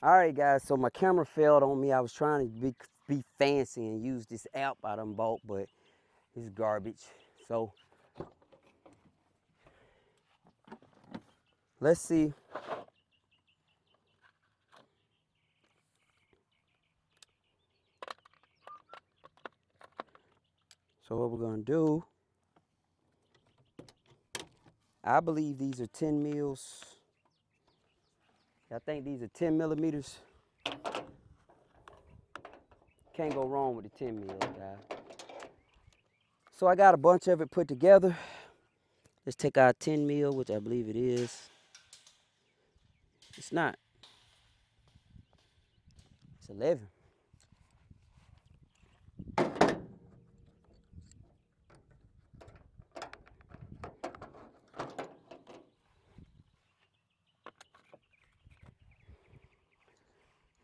Alright guys, so my camera failed on me. I was trying to be fancy and use this app I done bought, but it's garbage. So let's see. So what we're gonna do, I believe these are 10 mils. I think these are 10 millimeters. Can't go wrong with the 10 mils, guys. So I got a bunch of it put together. Let's take our 10 mil, which I believe it is. It's not. It's 11.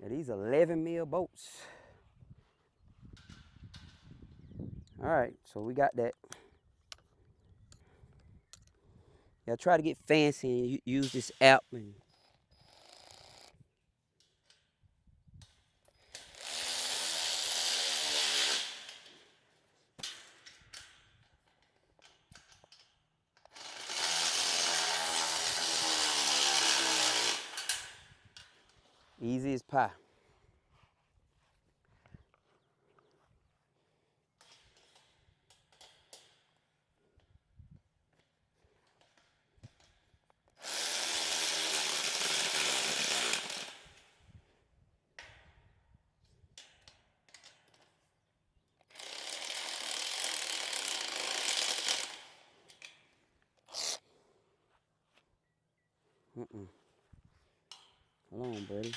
Now these 11 mil bolts. All right, so we got that. Yeah, try to get fancy and use this app and easy as pie. Hold on, buddy.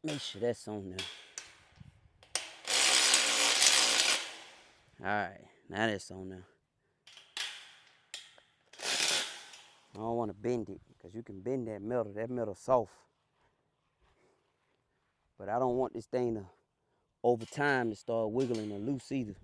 Make sure that's on there. All right, now that's on there. I don't want to bend it because you can bend that metal. That metal's soft. But I don't want this thing to, over time, to start wiggling or loose either.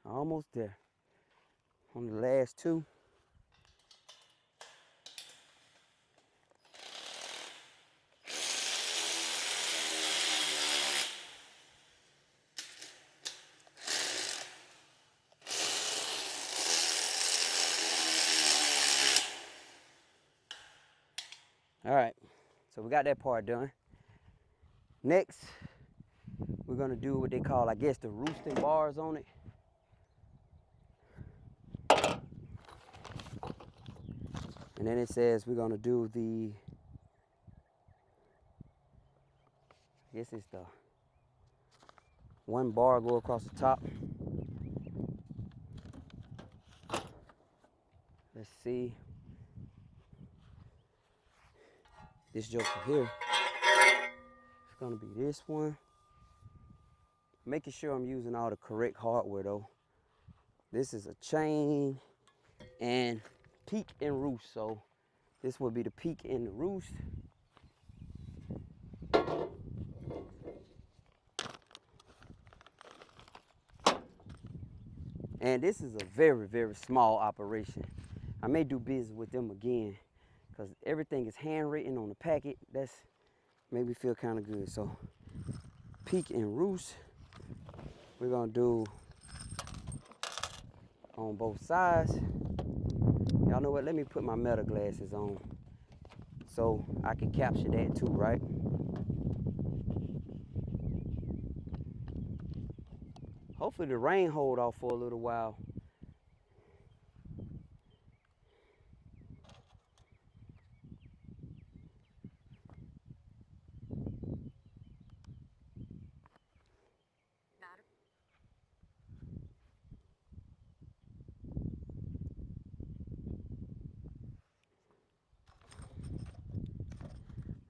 Almost there. On the last two. All right, so we got that part done. Next, we're gonna do what they call, I guess, the roosting bars on it. And then it says we're gonna do the, I guess it's the one bar go across the top. Let's see. This joker here. It's gonna be this one. Making sure I'm using all the correct hardware though. This is a chain and peak and roost. So this would be the peak and the roost. And this is a very, very small operation. I may do business with them again because everything is handwritten on the packet. That's made me feel kind of good. So peak and roost, we're gonna do on both sides. Y'all know what? Let me put my metal glasses on so I can capture that too, right? Hopefully the rain hold off for a little while.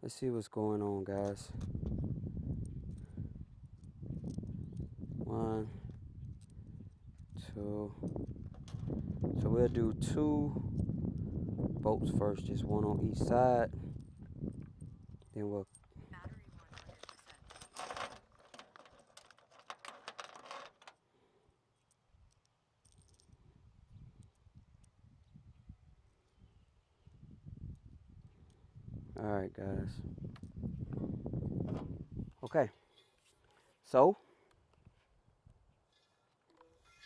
Let's see what's going on, guys. 1, 2. So we'll do 2 bolts first, just 1 on each side. Then we'll all right, guys. Okay. So,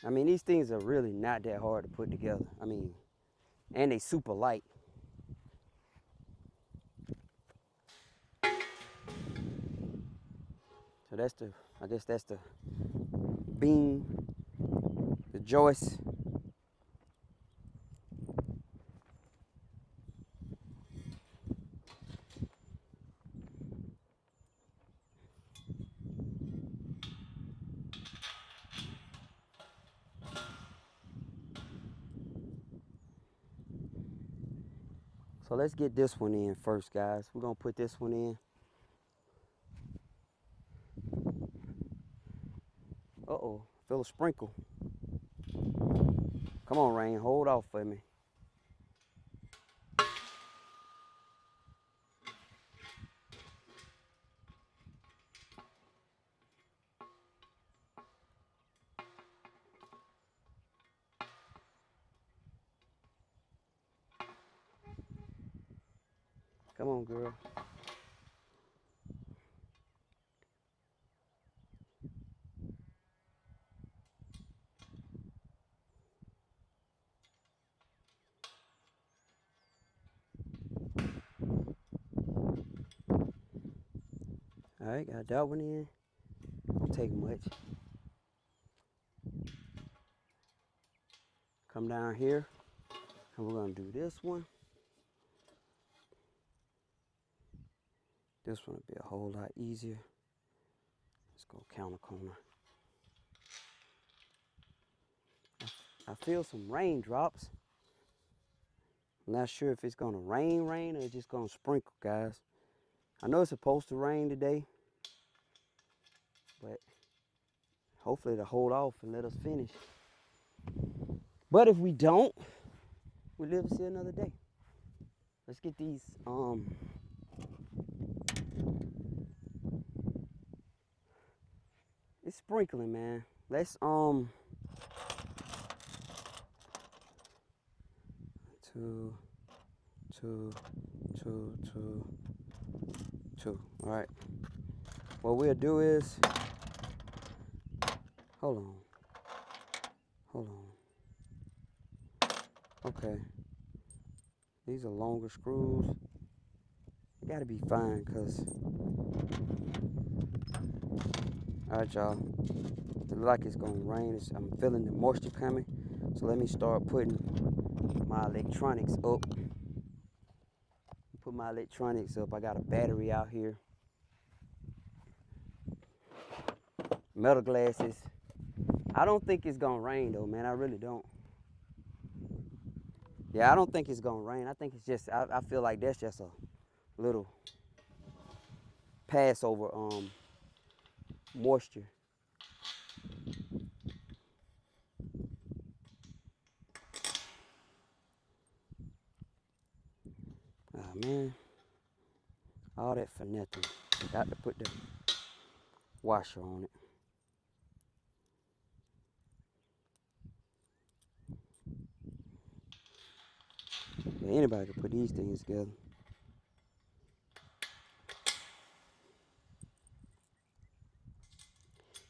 I mean, these things are really not that hard to put together. I mean, and they super light. So that's the, I guess that's the beam, the joist. So let's get this one in first, guys. We're gonna put this one in. Uh-oh, feel a sprinkle. Come on, Rain, hold off for me. Come on, girl. All right, got that one in. Don't take much. Come down here, and we're gonna do this one. This one will be a whole lot easier. Let's go counter corner. I feel some raindrops. I'm not sure if it's gonna rain or it's just gonna sprinkle, guys. I know it's supposed to rain today, but hopefully it'll hold off and let us finish. But if we don't, we live to see another day. Let's get these it's sprinkling, man. Let's 2, 2, 2, 2, 2. All right. What we'll do is, hold on. Okay. These are longer screws. They gotta be fine, cause. All right, y'all. It looks like it's gonna rain. I'm feeling the moisture coming. So let me start putting my electronics up. Put my electronics up. I got a battery out here. Metal glasses. I don't think it's gonna rain though, man. I really don't. Yeah, I don't think it's gonna rain. I think it's just, I feel like that's just a little Passover moisture. Oh man, all that for nothing. Got to put the washer on it. Yeah, anybody can put these things together.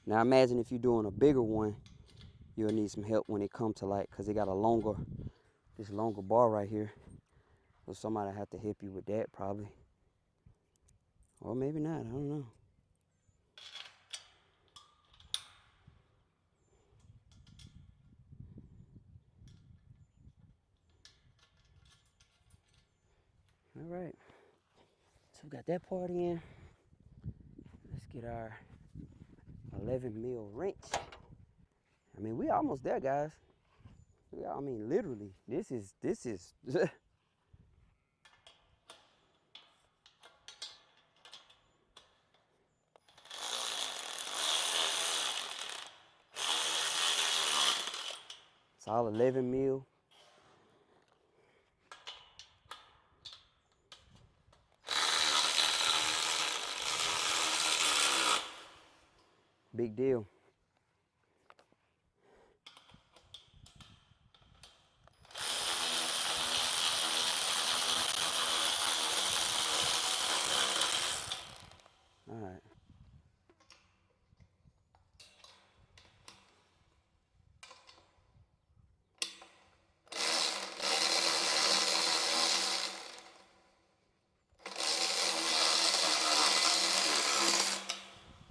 Now imagine if you're doing a bigger one, you'll need some help when it comes to like, cause it got this longer bar right here. So somebody have to help you with that probably. Or maybe not, I don't know. All right, so we got that part in. Let's get our 11 mil wrench. I mean, we almost there, guys. I mean, literally, this is It's all 11 mil. Big deal. All right.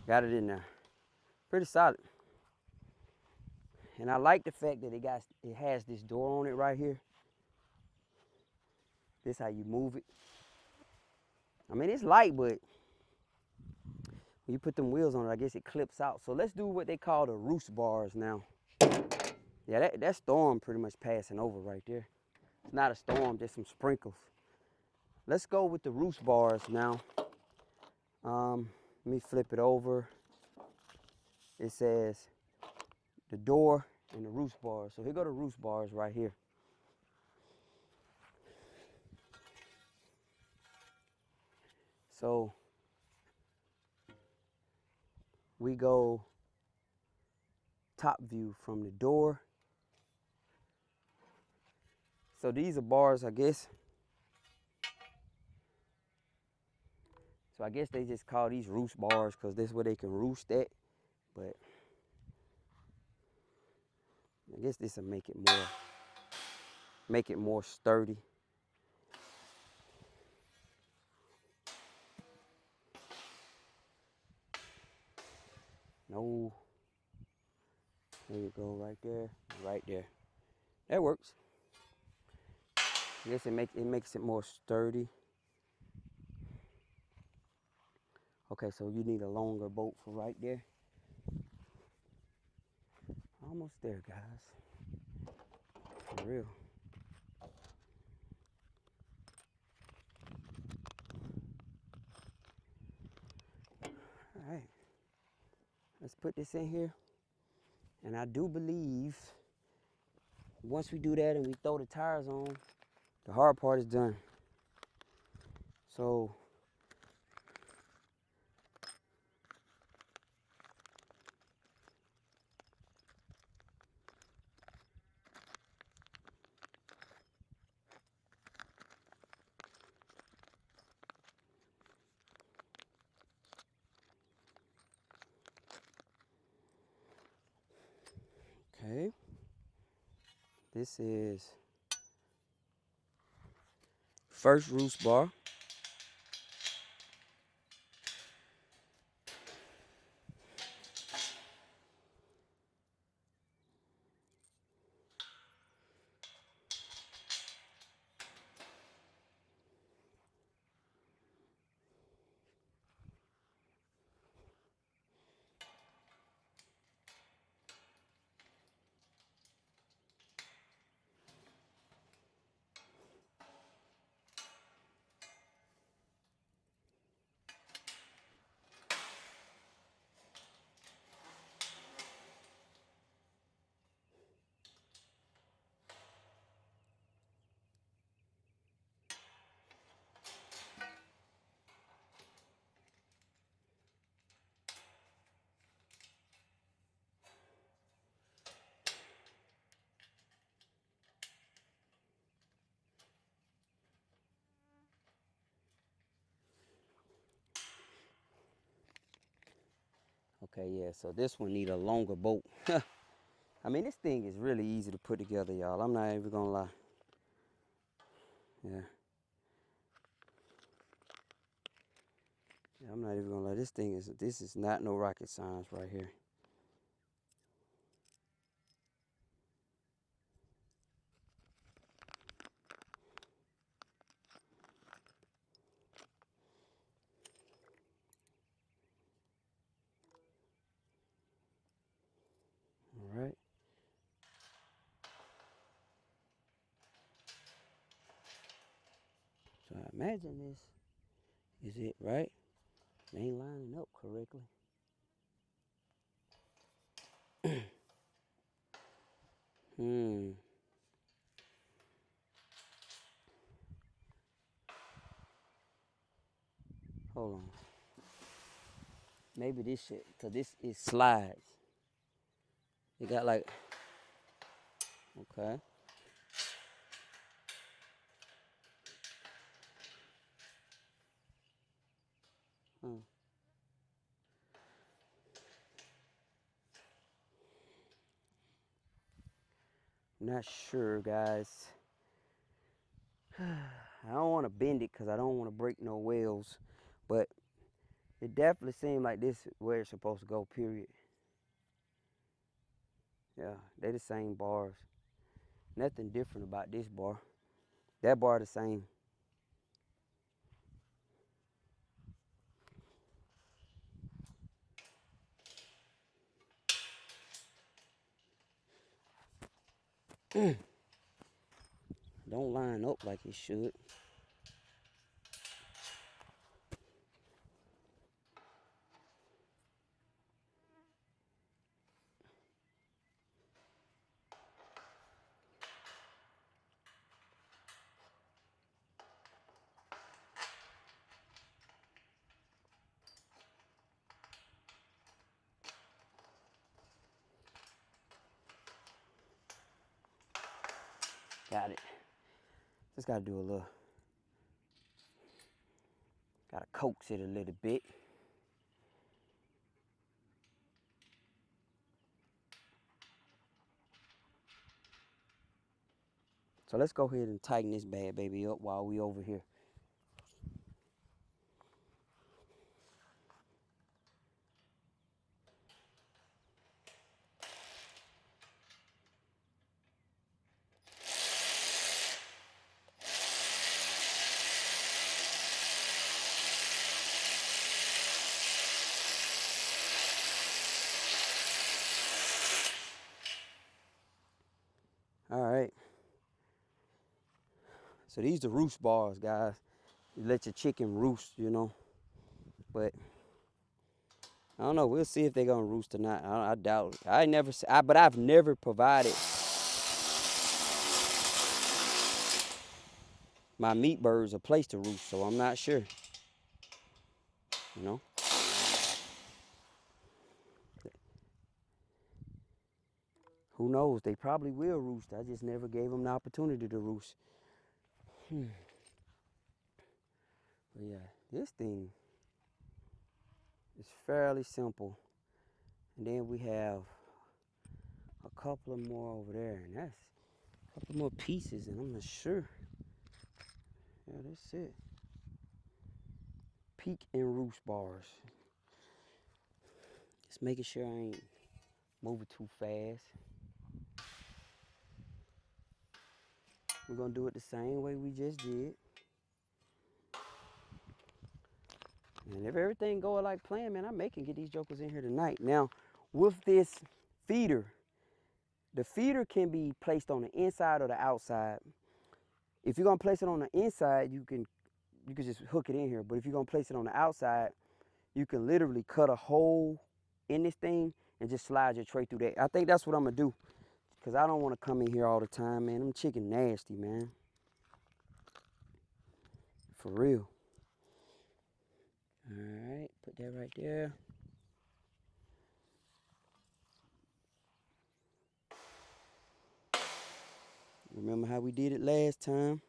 Got it in there. Pretty solid. And I like the fact that it has this door on it right here. This how you move it. I mean, it's light, but when you put them wheels on it, I guess it clips out. So let's do what they call the roost bars now. Yeah, that storm pretty much passing over right there. It's not a storm, just some sprinkles. Let's go with the roost bars now. Let me flip it over. It says the door and the roost bars. So here go the roost bars right here. So we go top view from the door. So these are bars, I guess. So I guess they just call these roost bars because this is where they can roost at. But I guess this will make it more sturdy. No. There you go, right there, right there. That works. I guess it makes it more sturdy. Okay, so you need a longer bolt for right there. Almost there, guys. For real. All right. Let's put this in here. And I do believe once we do that and we throw the tires on, the hard part is done. So okay. This is first roost bar. Okay, yeah, so this one need a longer bolt. I mean, this thing is really easy to put together, y'all. I'm not even gonna lie. Yeah. I'm not even gonna lie. This is not no rocket science right here. All right. So I imagine this is it, right? They ain't lining up correctly. Hold on. Maybe this shit, cause this is slides. It got like, okay. Not sure, guys. I don't want to bend it because I don't want to break no wheels, but it definitely seemed like this is where it's supposed to go, period. Yeah, they the same bars. Nothing different about this bar. That bar the same. Don't line up like it should. Got it. Just gotta do a little, gotta coax it a little bit. So let's go ahead and tighten this bad baby up while we over here. All right. So these are roost bars, guys. You let your chicken roost, you know. But I don't know. We'll see if they're gonna roost or not. I doubt it. But I've never provided my meat birds a place to roost, so I'm not sure. You know. Who knows? They probably will roost. I just never gave them the opportunity to roost. But yeah, this thing is fairly simple. And then we have a couple of more over there, and that's a couple more pieces, and I'm not sure. Yeah, that's it. Peak and roost bars. Just making sure I ain't moving too fast. We're gonna do it the same way we just did. And if everything going like planned, man, I may can get these jokers in here tonight. Now, with this feeder, the feeder can be placed on the inside or the outside. If you're gonna place it on the inside, you can just hook it in here. But if you're gonna place it on the outside, you can literally cut a hole in this thing and just slide your tray through that. I think that's what I'm gonna do, cause I don't want to come in here all the time, man. Them chicken nasty, man. For real. All right, put that right there. Remember how we did it last time?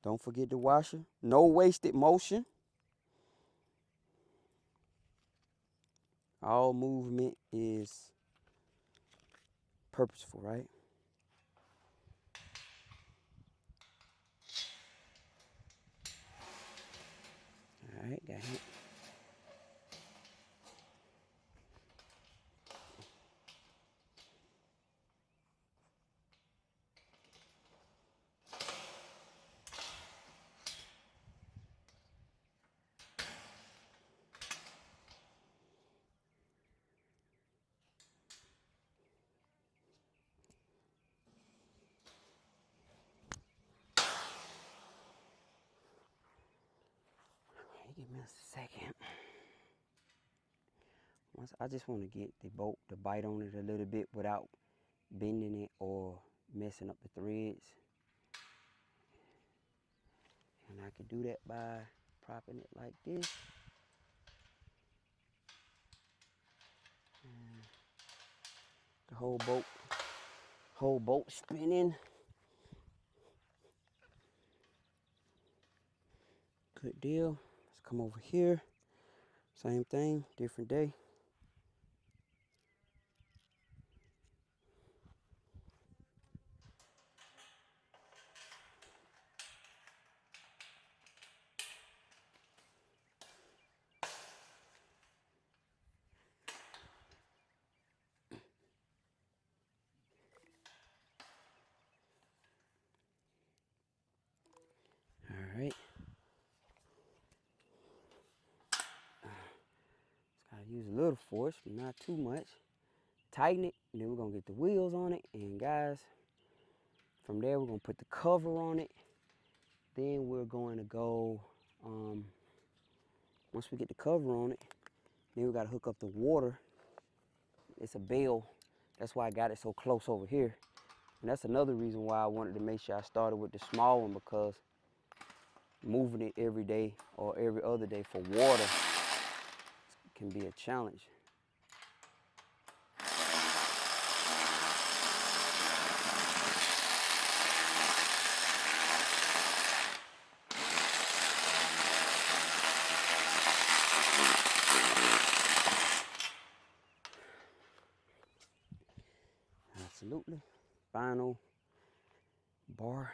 Don't forget the washer. No wasted motion. All movement is purposeful, right? All right, got it. Give me a second. I just want to get the bite on it a little bit without bending it or messing up the threads. And I can do that by propping it like this. And the whole boat spinning. Good deal. Let's come over here. Same thing, different day. All right. Just gotta use a little force, but not too much. Tighten it, and then we're gonna get the wheels on it. And guys, from there we're gonna put the cover on it. Then we're going to go, once we get the cover on it, then we gotta hook up the water. It's a bell. That's why I got it so close over here. And that's another reason why I wanted to make sure I started with the small one, because moving it every day or every other day for water can be a challenge. Absolutely. Final bar.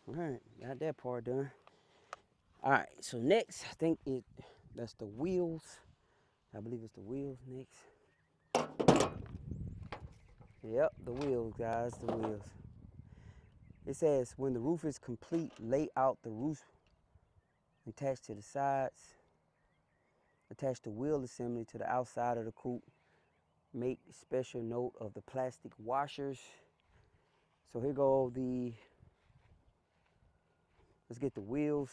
All right, got that part done. All right, so next, I think that's the wheels. I believe it's the wheels next. Yep, the wheels, guys, the wheels. It says, when the roof is complete, lay out the roof attached to the sides. Attach the wheel assembly to the outside of the coupe. Make special note of the plastic washers. So here go let's get the wheels.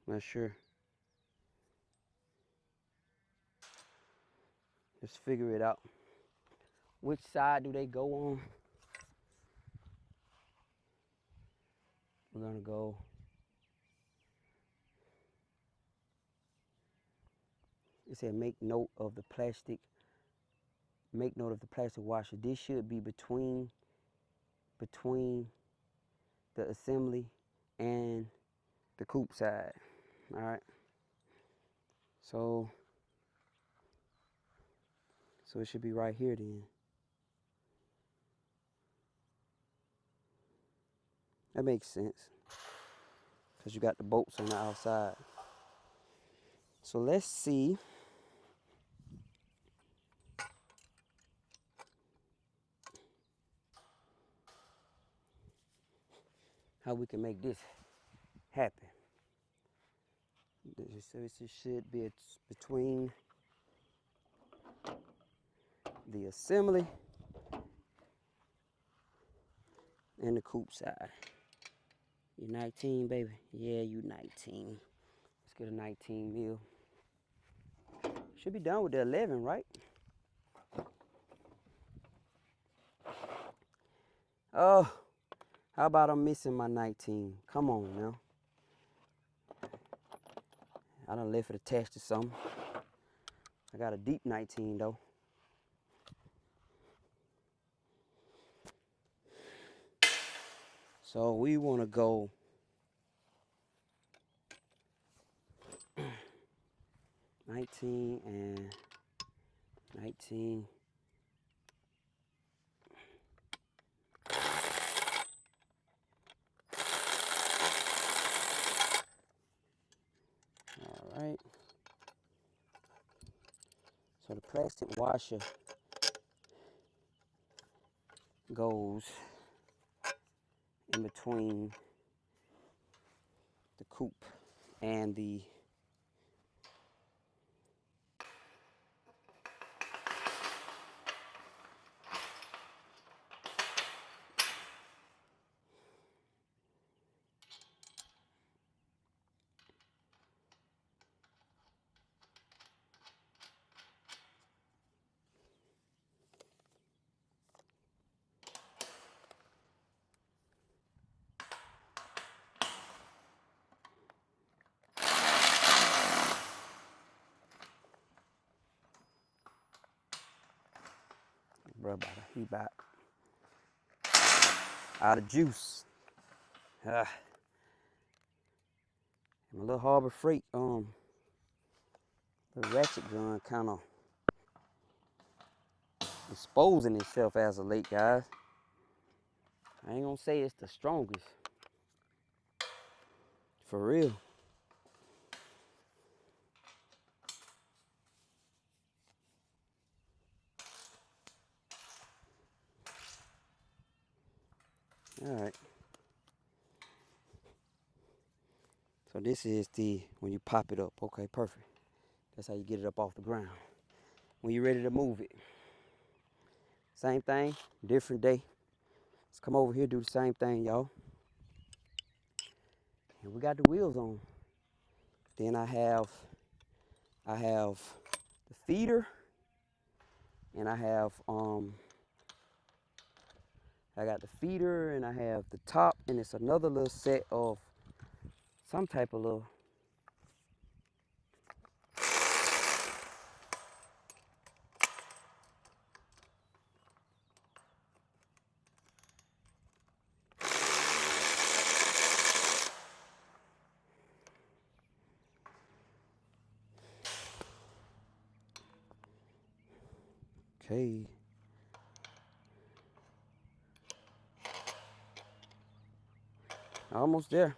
Not sure. Let's figure it out. Which side do they go on? We're gonna go. It said make note of the plastic. Make note of the plastic washer. This should be between the assembly and the coupe side. All right. So it should be right here then. That makes sense, because you got the bolts on the outside. So let's see how we can make this happen. So it should be between the assembly and the coupe side. You 19, baby? Yeah, you 19. Let's get a 19 mil. Should be done with the 11, right? Oh, how about I'm missing my 19? Come on now. I done left it attached to something. I got a deep 19 though. So we want to go 19 and 19. All right. So the plastic washer goes in between the coupe and the bro, he about out of juice. My little Harbor Freight, the ratchet gun kind of exposing itself as of late, guys. I ain't gonna say it's the strongest. For real. All right. So this is when you pop it up. Okay, perfect. That's how you get it up off the ground. When you're ready to move it. Same thing, different day. Let's come over here, do the same thing, y'all. And we got the wheels on. Then I have the feeder, and I got the feeder, and I have the top, and it's another little set of some type of little. Okay. Almost there.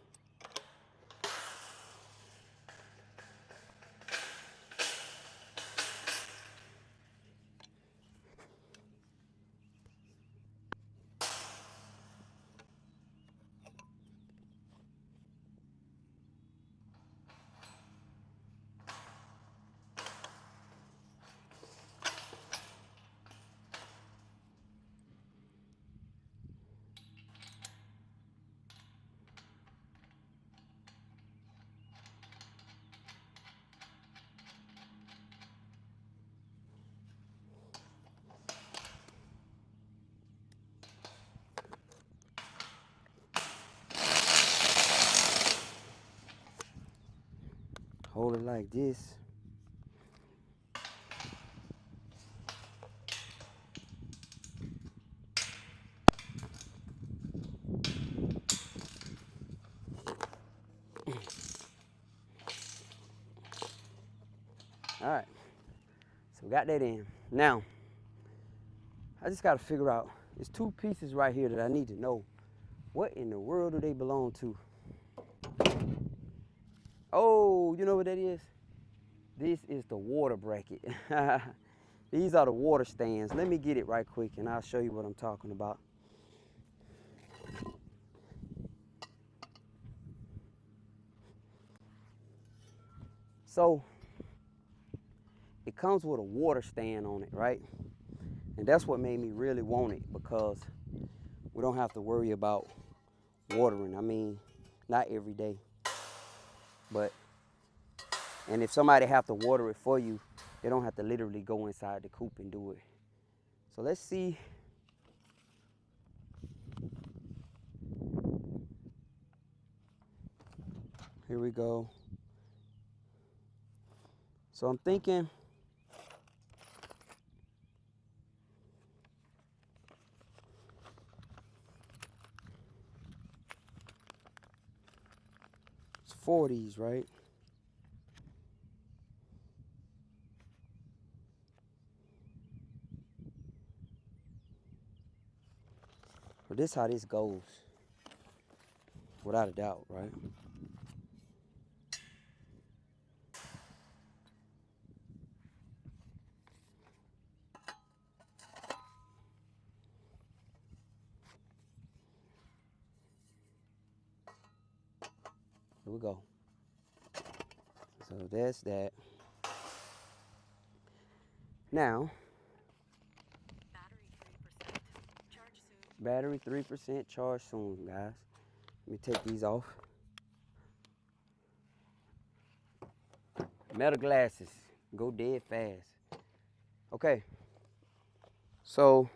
Hold it like this. All right, so we got that in. Now, I just got to figure out, there's two pieces right here that I need to know. What in the world do they belong to? Oh, you know what that is? This is the water bracket. These are the water stands. Let me get it right quick and I'll show you what I'm talking about. So, it comes with a water stand on it, right? And that's what made me really want it, because we don't have to worry about watering. I mean, not every day, but, and if somebody have to water it for you, they don't have to literally go inside the coop and do it. So let's see. Here we go. So I'm thinking, it's 40s, right? But this is how this goes, without a doubt, right? Here we go. So that's that. Now, battery 3% charge soon, guys. Let me take these off. Metal glasses go dead fast. Okay. So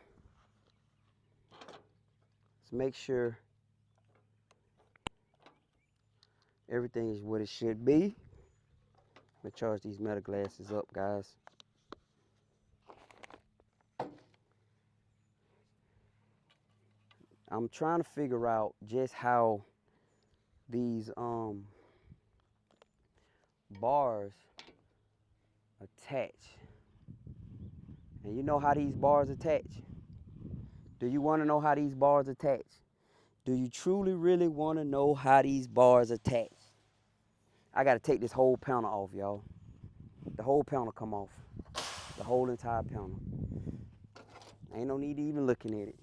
let's make sure everything is what it should be. I'm gonna charge these metal glasses up, guys. I'm trying to figure out just how these bars attach. And you know how these bars attach? Do you want to know how these bars attach? Do you truly really want to know how these bars attach? I got to take this whole panel off, y'all. The whole panel come off. The whole entire panel. Ain't no need to even looking at it.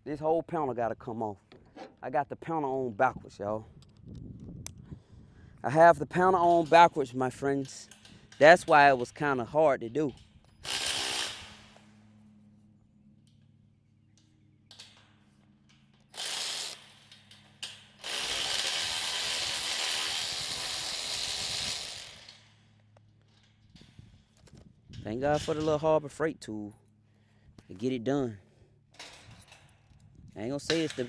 This whole panel got to come off. I got the panel on backwards, y'all. I have the panel on backwards, my friends. That's why it was kind of hard to do. Thank God for the little Harbor Freight tool to get it done. I ain't gonna say it's the...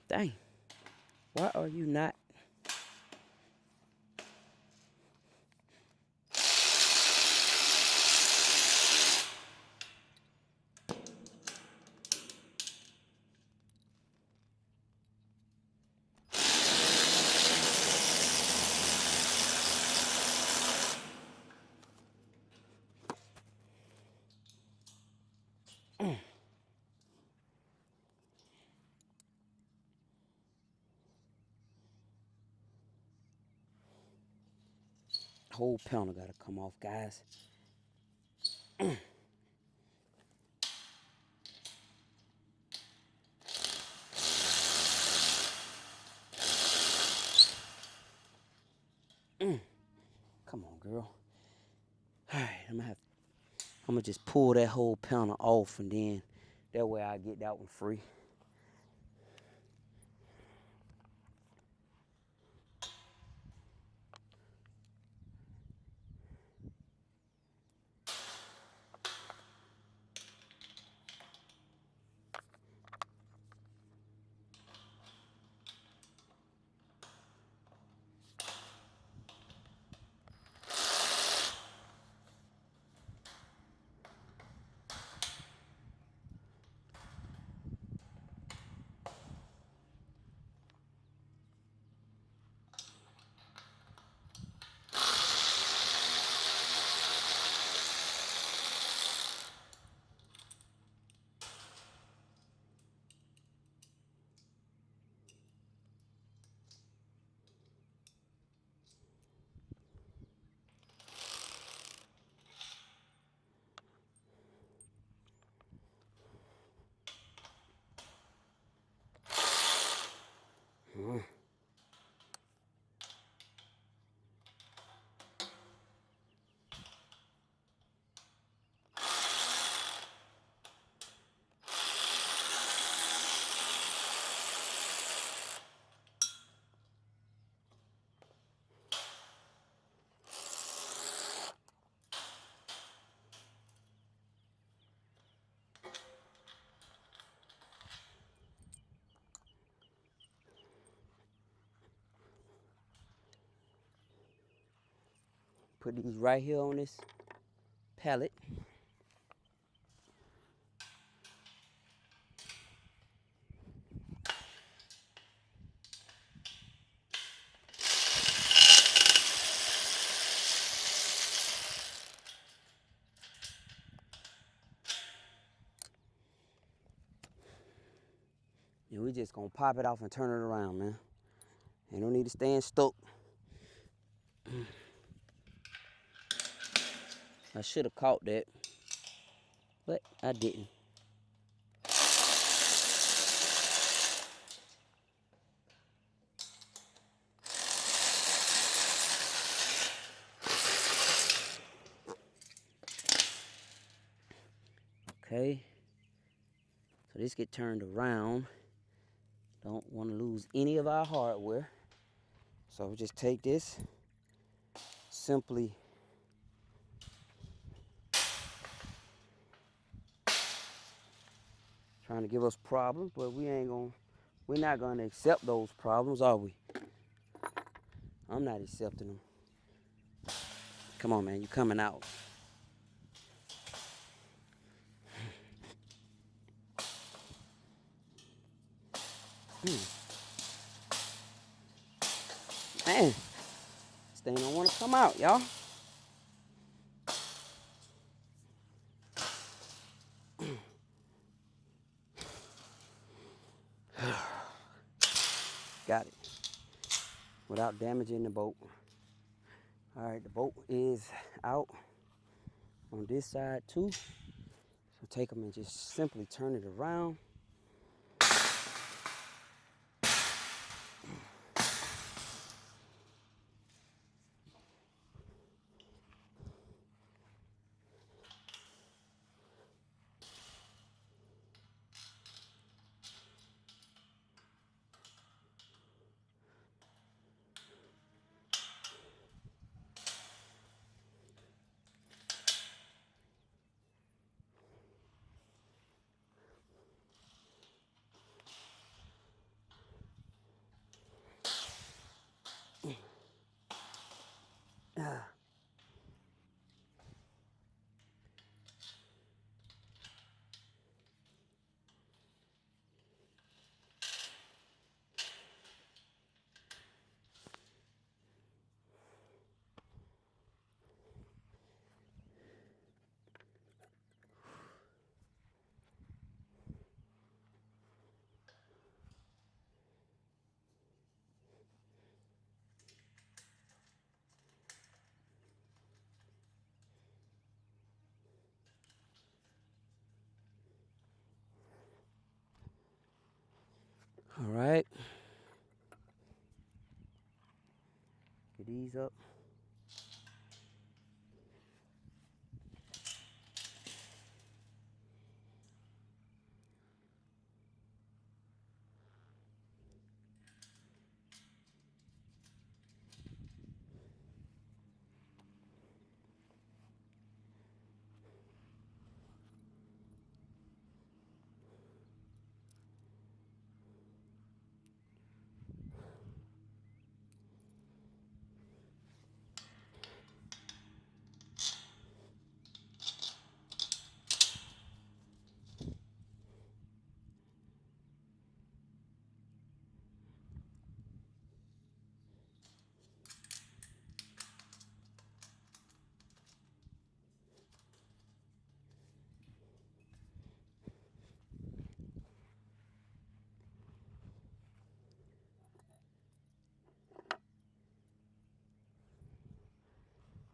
Dang. Why are you not? Whole panel gotta come off, guys. Come on, girl. All right, I'm gonna just pull that whole panel off, and then that way I get that one free. Put these right here on this pallet. And we just gonna pop it off and turn it around, man. You don't need to stand stuck. I should have caught that, but I didn't. Okay, so this get turned around. Don't want to lose any of our hardware. So just take this, simply trying to give us problems, but we're not gonna accept those problems, are we? I'm not accepting them. Come on, man, you coming out. Man, this thing don't want to come out, y'all. Got it. Without damaging the boat. All right, the boat is out on this side too. So take them and just simply turn it around. All right. Get these up.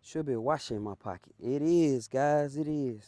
Should be a washer in my pocket. It is, guys, it is.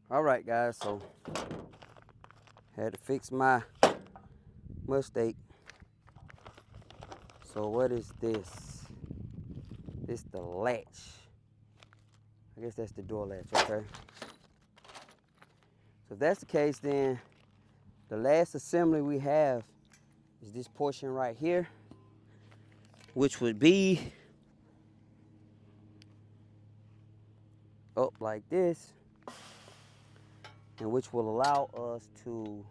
All right, guys, so had to fix my mistake. So what is this? This the latch. I guess that's the door latch, okay? So if that's the case, then the last assembly we have is this portion right here, which would be up like this, and which will allow us to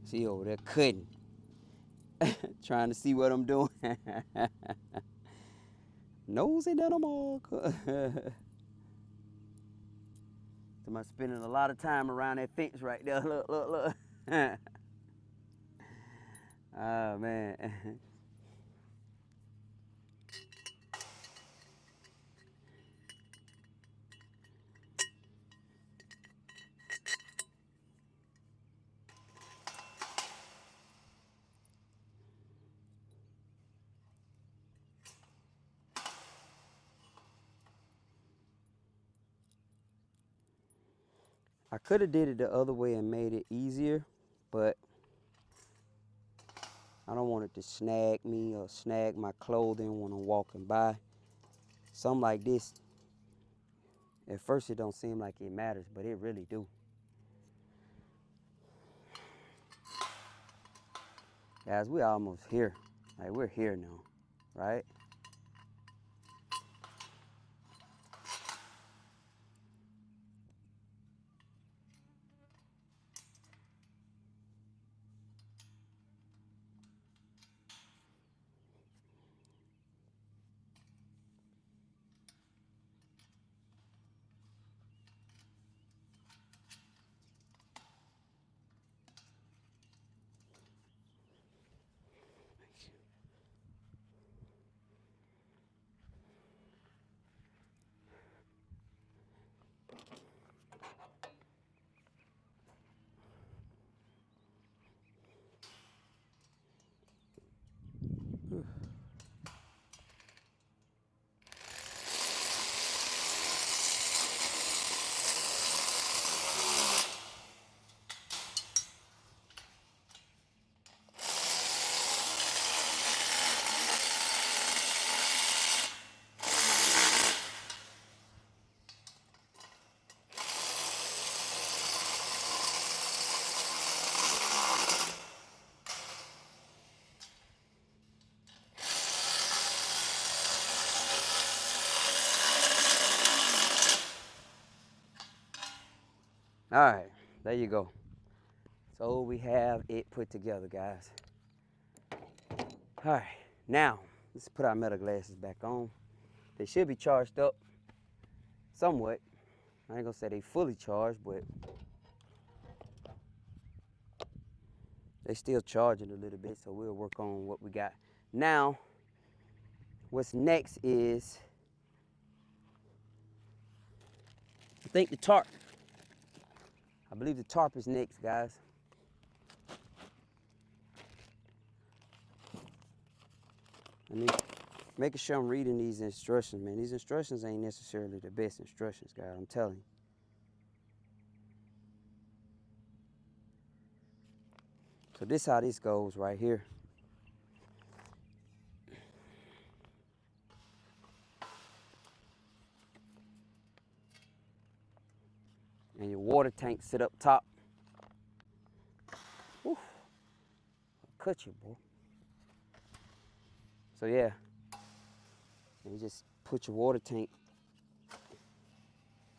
see over there cutting, trying to see what I'm doing. Nosy that I'm all. Am I spending a lot of time around that fence right there? Look, look, look. Oh man. I could have did it the other way and made it easier, but I don't want it to snag me or snag my clothing when I'm walking by. Something like this, at first it don't seem like it matters, but it really do. Guys, we're almost here. Like, we're here now, right? All right, there you go. So we have it put together, guys. All right, now let's put our metal glasses back on. They should be charged up somewhat. I ain't gonna say they fully charged, but they still charging a little bit, so we'll work on what we got. Now, what's next is, I think the tarp. I believe the tarp is next, guys. And making sure I'm reading these instructions, man. These instructions ain't necessarily the best instructions, guys, I'm telling you. So this how this goes right here. And your water tank sit up top. Whew. I'll cut you, boy. So yeah, and you just put your water tank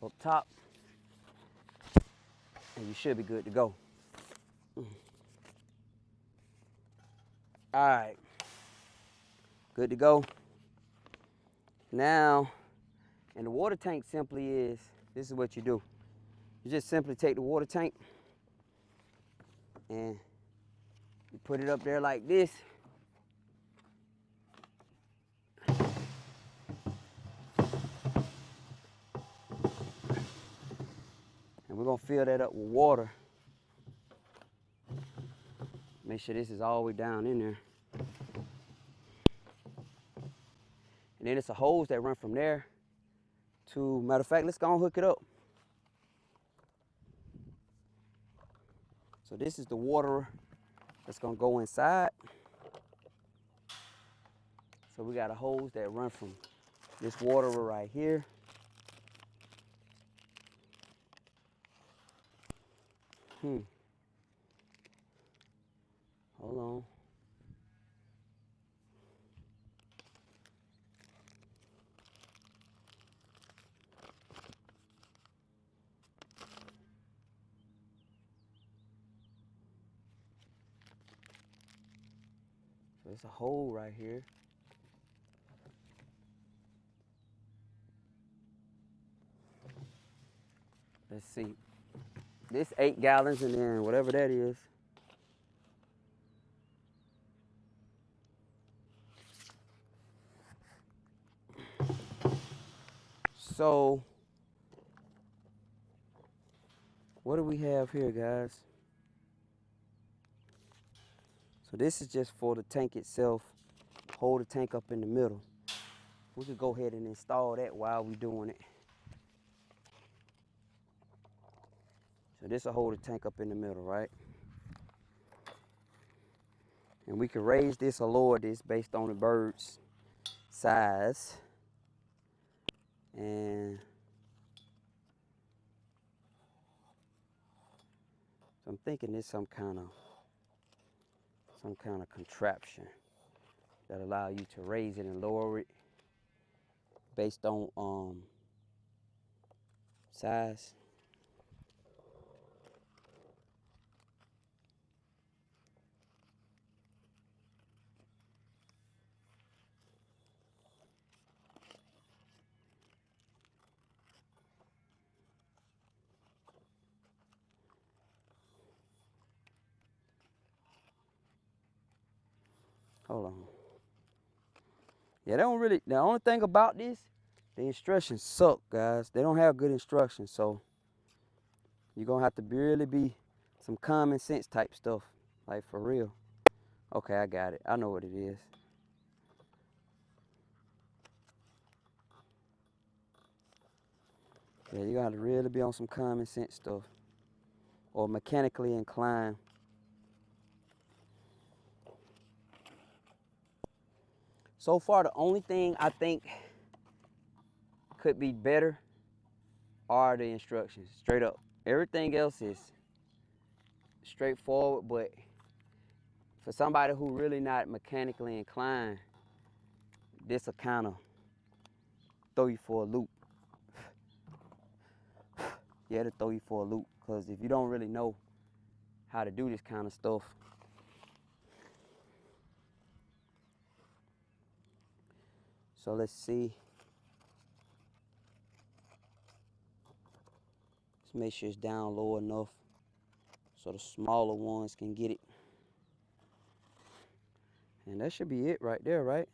up top, and you should be good to go. All right, good to go. Now, and the water tank simply is, this is what you do. You just simply take the water tank and you put it up there like this. And we're gonna fill that up with water. Make sure this is all the way down in there. And then it's a hose that run from there to, matter of fact, let's go and hook it up. So this is the water that's gonna go inside. So we got a hose that run from this water right here. Hold on. So it's a hole right here. Let's see. This 8 gallons, and then whatever that is. So what do we have here, guys? So this is just for the tank itself. Hold the tank up in the middle. We could go ahead and install that while we're doing it. So this will hold the tank up in the middle, right? And we can raise this or lower this based on the bird's size. And so I'm thinking there's some kind of contraption that allow you to raise it and lower it based on size. Hold on. Yeah, they don't really, the only thing about this, the instructions suck, guys. They don't have good instructions, so you're gonna have to really be some common sense type stuff, like for real. Okay, I got it. I know what it is. Yeah, you gotta really be on some common sense stuff, or mechanically inclined. So far, the only thing I think could be better are the instructions, straight up. Everything else is straightforward, but for somebody who really not mechanically inclined, this will kind of throw you for a loop. Yeah, it'll throw you for a loop, because if you don't really know how to do this kind of stuff, so let's see. Make sure it's down low enough so the smaller ones can get it. And that should be it right there, right?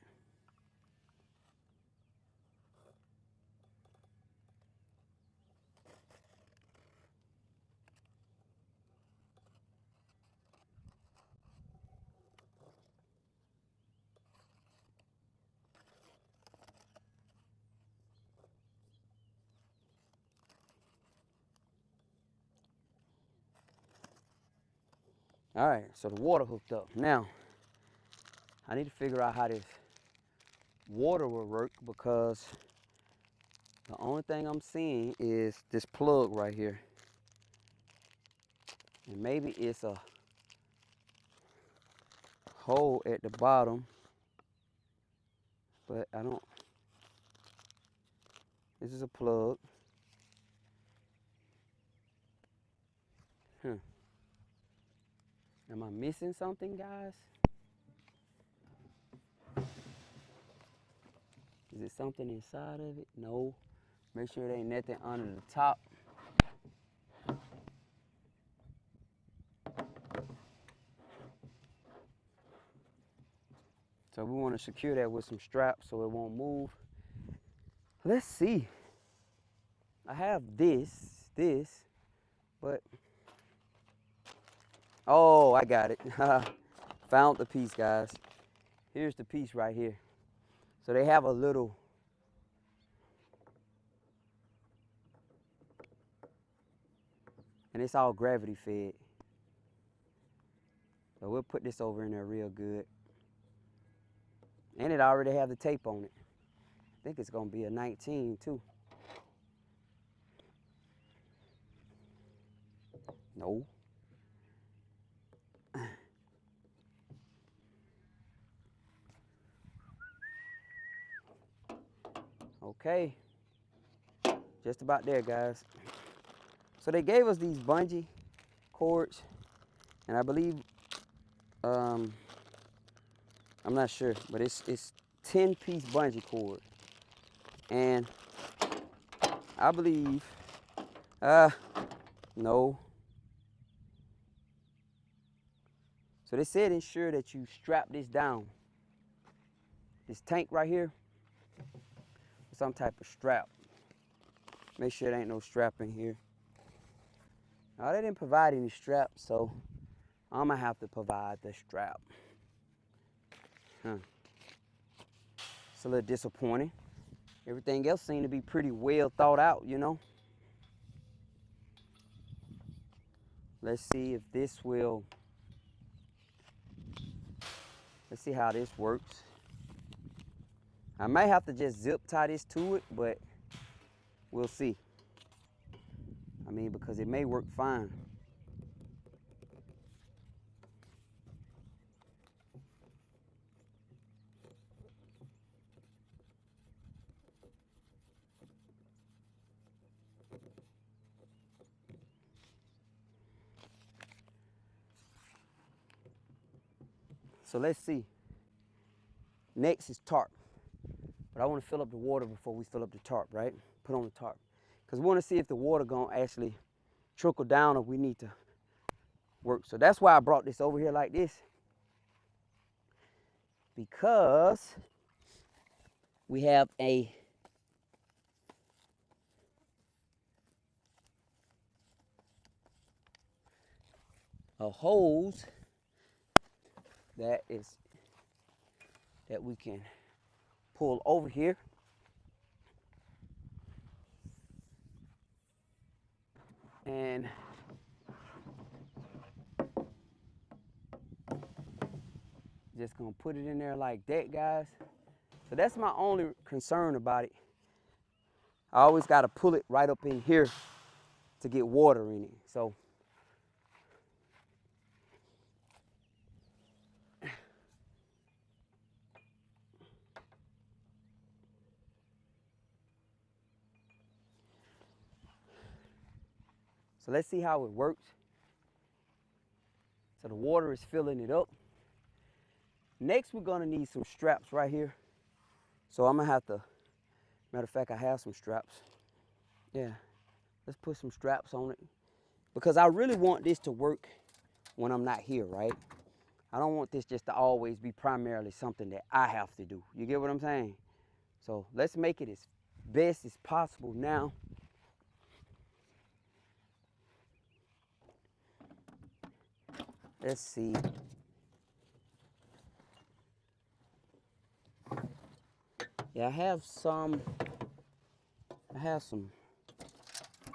All right, so the water hooked up. Now, I need to figure out how this water will work because the only thing I'm seeing is this plug right here. And maybe it's a hole at the bottom, but I don't. This is a plug. Am I missing something, guys? Is it something inside of it? No. Make sure there ain't nothing under the top. So we want to secure that with some straps so it won't move. Let's see. I have this, but oh, I got it. Found the piece, guys. Here's the piece right here. So they have a little and it's all gravity fed. So we'll put this over in there real good. And it already have the tape on it. I think it's gonna be a 19 too. No. Okay. Just about there, guys. So they gave us these bungee cords, and I believe, I'm not sure, but it's 10-piece bungee cord. And I believe, no. So they said ensure that you strap this down. This tank right here, with some type of strap. Make sure there ain't no strap in here. Now they didn't provide any straps, so I'm gonna have to provide the strap. It's a little disappointing. Everything else seemed to be pretty well thought out, you know. Let's see if this will, let's see how this works. I might have to just zip tie this to it, but we'll see. I mean, because it may work fine. So let's see. Next is tarp. But I want to fill up the water before we fill up the tarp, right? Put on the tarp. Because we want to see if the water gonna actually trickle down or we need to work. So that's why I brought this over here like this. Because we have a hose that we can pull over here. And just gonna put it in there like that, guys. So that's my only concern about it. I always gotta pull it right up in here to get water in it. So let's see how it works. So the water is filling it up. Next, we're gonna need some straps right here. So I'm gonna have to, matter of fact, I have some straps. Yeah, Let's put some straps on it. Because I really want this to work when I'm not here, right? I don't want this just to always be primarily something that I have to do. You get what I'm saying? So let's make it as best as possible now. Let's see. Yeah, I have some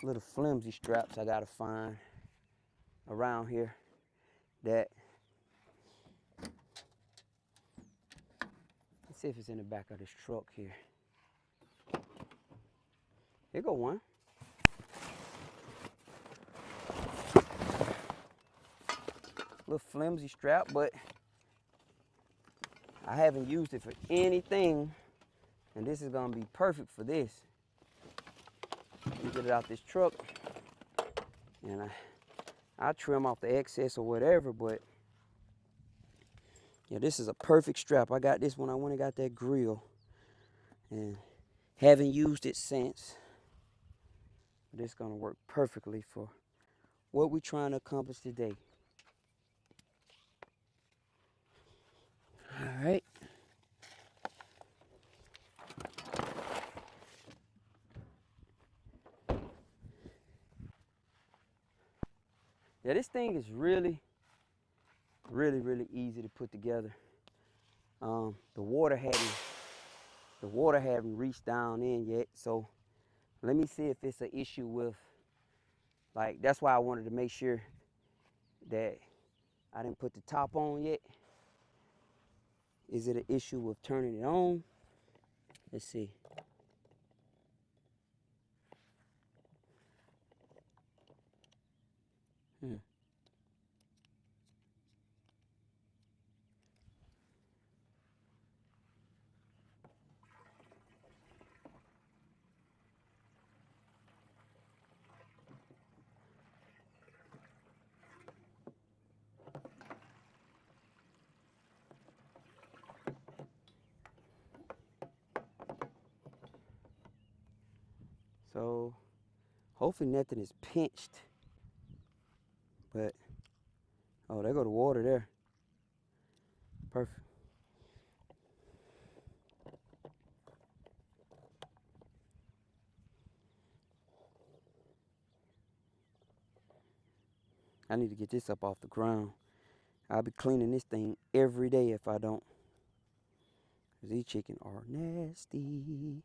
little flimsy straps I gotta find around here that, let's see if it's in the back of this truck here. Here go one. Little flimsy strap, but I haven't used it for anything, and this is gonna be perfect for this. You get it out this truck, and I trim off the excess or whatever, but yeah, this is a perfect strap. I got this when I went and got that grill, and haven't used it since. But it's gonna work perfectly for what we're trying to accomplish today. All right. Yeah, this thing is really easy to put together. The water hadn't reached down in yet, so let me see if it's an issue with, like, that's why I wanted to make sure that I didn't put the top on yet. Is it an issue with turning it on? Let's see. So hopefully nothing is pinched. But, oh, there go the water there. Perfect. I need to get this up off the ground. I'll be cleaning this thing every day if I don't. 'Cause these chickens are nasty.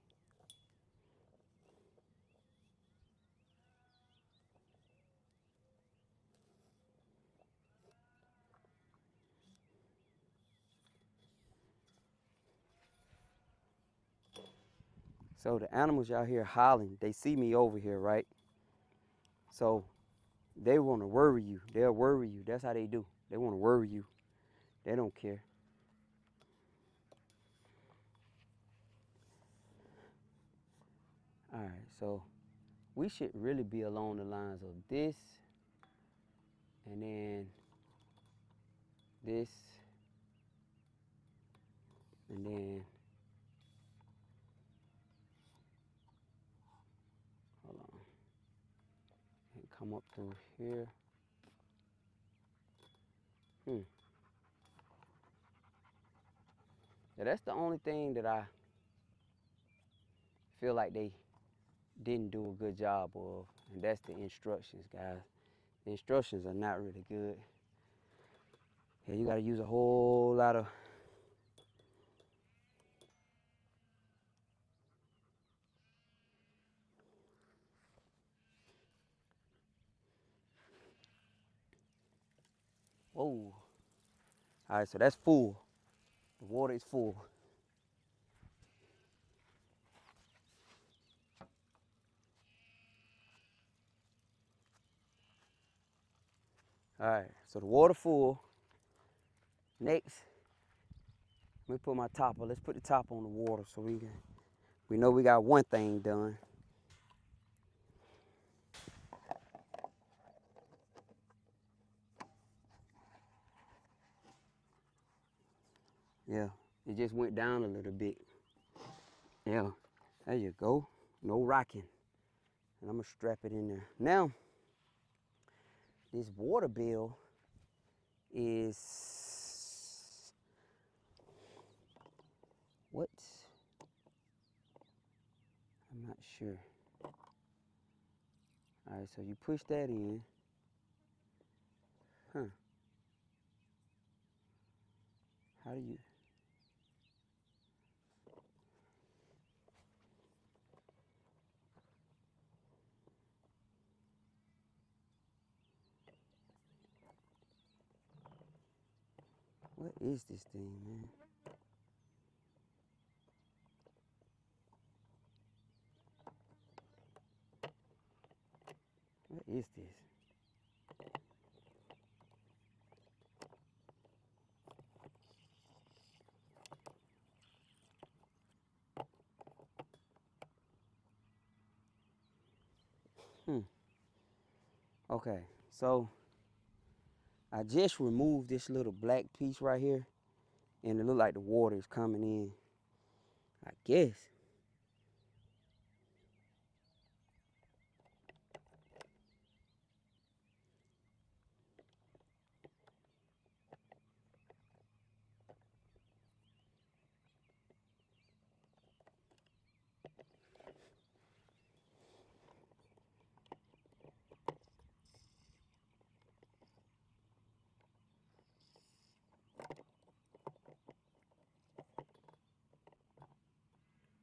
So the animals out here hollering, they see me over here, right? So they want to worry you. They'll worry you. That's how they do. They want to worry you. They don't care. All right, so we should really be along the lines of this, and then this, and then, hold on, and come up through here. Yeah, that's the only thing that I feel like they didn't do a good job of, and that's the instructions, guys. The instructions are not really good. Yeah, you gotta use a whole lot of whoa. All right, so that's full. The water is full. All right, so the water full. Next, let me put my top on. Let's put the top on the water so we know we got one thing done. Yeah, it just went down a little bit. Yeah, there you go. No rocking. And I'm gonna strap it in there. Now, this water bill is what? I'm not sure. All right, so you push that in. Huh. How do you? What is this thing, man? What is this? Okay, so I just removed this little black piece right here, and it looked like the water is coming in. I guess.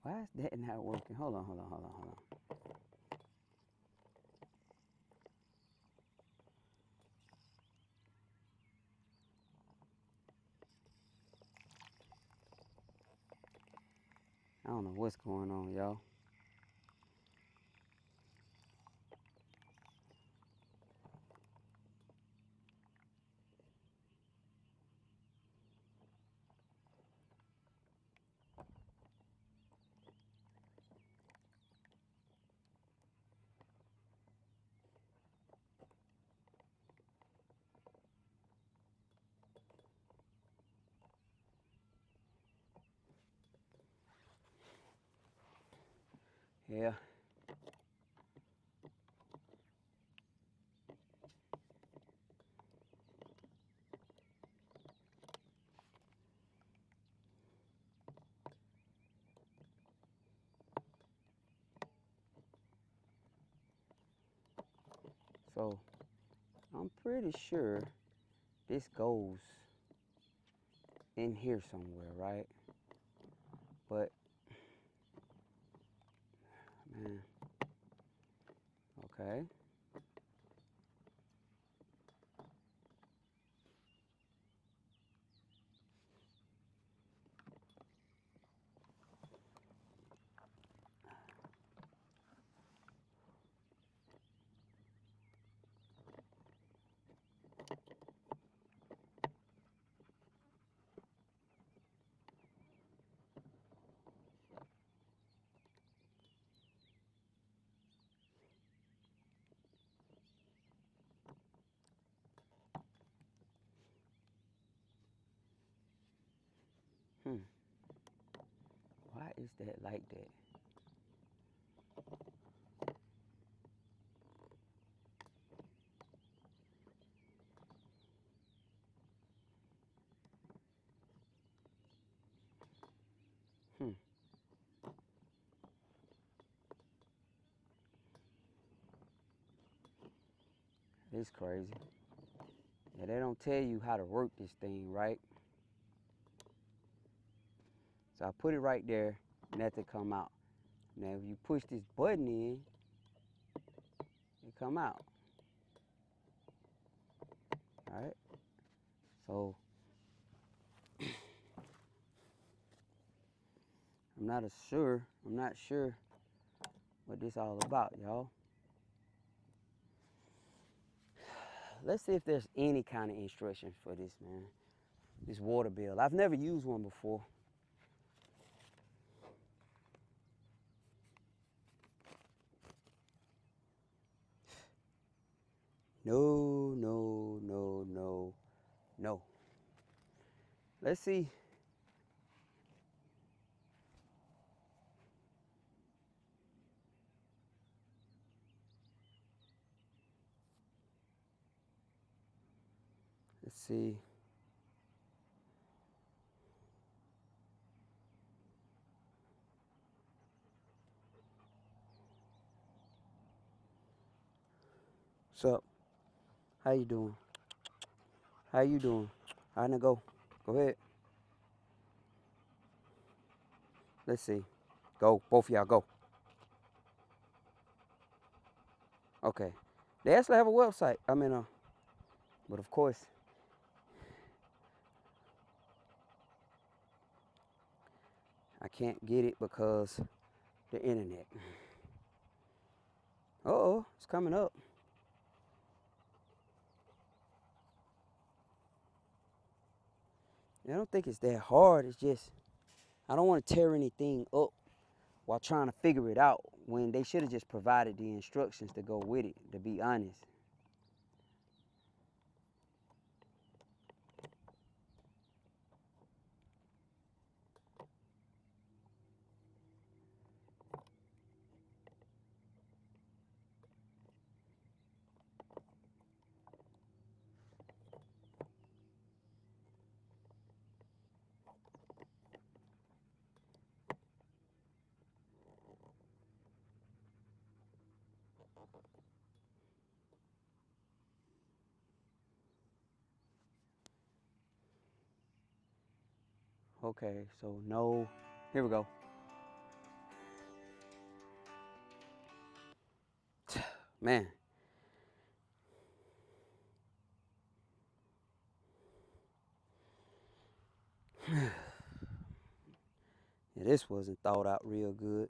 Why is that not working? Hold on. I don't know what's going on, y'all. Yeah. So I'm pretty sure this goes in here somewhere, right? But man, okay. Why is that like that? It's crazy. Yeah, they don't tell you how to work this thing, right? So I put it right there, nothing come out. Now if you push this button in, it come out. All right? So I'm not sure what this all about, y'all. Let's see if there's any kind of instructions for this, man. This water bill. I've never used one before. No. Let's see. see. What's up? How you doing? How you doing? All right, now go. Go ahead. Let's see. Go. Both of y'all go. Okay. They actually have a website. But of course, I can't get it because the internet. Uh-oh, it's coming up. I don't think it's that hard. It's just, I don't want to tear anything up while trying to figure it out when they should have just provided the instructions to go with it, to be honest. Okay, so no, here we go. Man. Yeah, this wasn't thought out real good.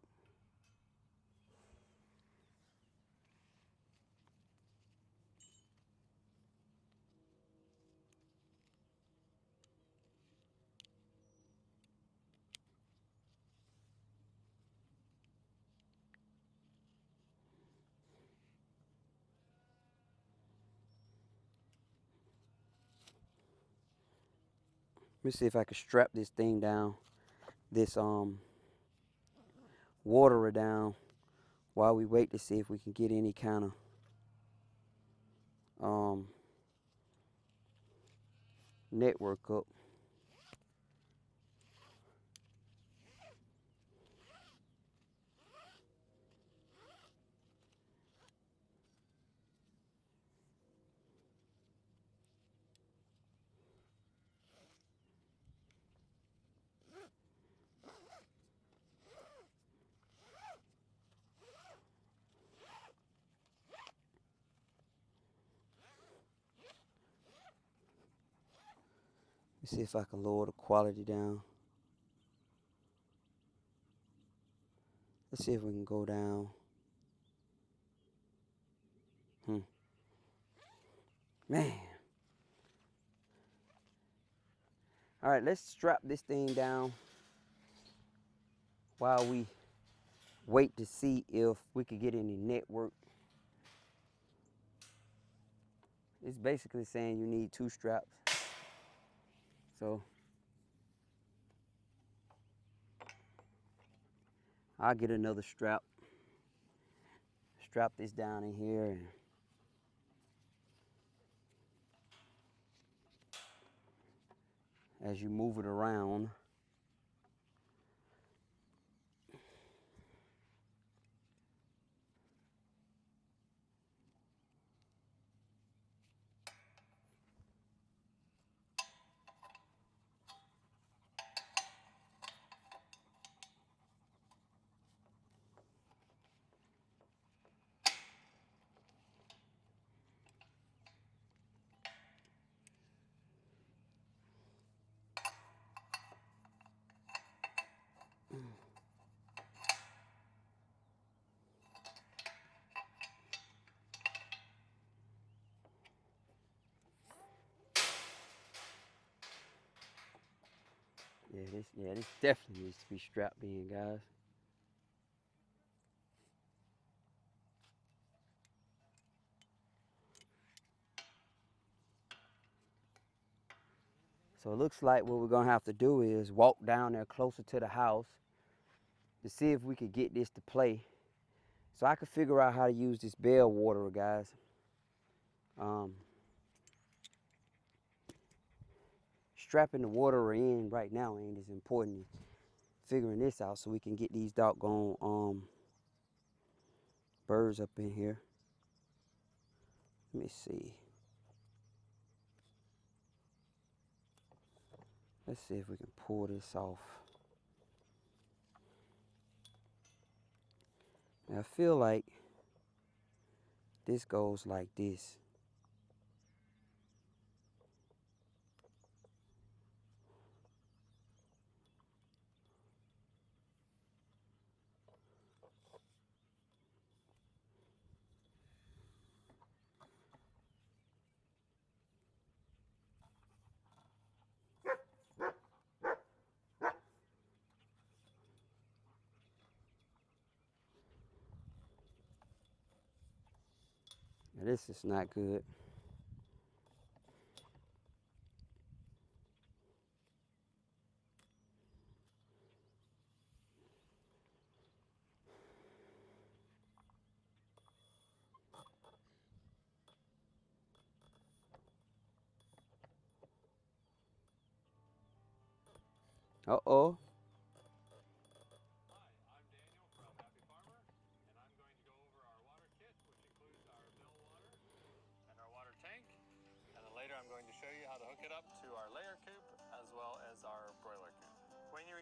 Let me see if I can strap this thing down, this waterer down, while we wait to see if we can get any kind of network up. Let me see if I can lower the quality down. Let's see if we can go down. Man. All right, let's strap this thing down while we wait to see if we could get any network. It's basically saying you need 2 straps. So I'll get another strap. Strap this down in here. And as you move it around, this definitely needs to be strapped in, guys. So it looks like what we're gonna have to do is walk down there closer to the house to see if we could get this to play. So I could figure out how to use this bell waterer, guys. strapping the water in right now ain't as important as figuring this out so we can get these doggone birds up in here. Let me see. Let's see if we can pull this off. Now, I feel like this goes like this. Now, this is not good. Uh-oh. Later, I'm going to show you how to hook it up to our layer coop as well as our broiler coop. When you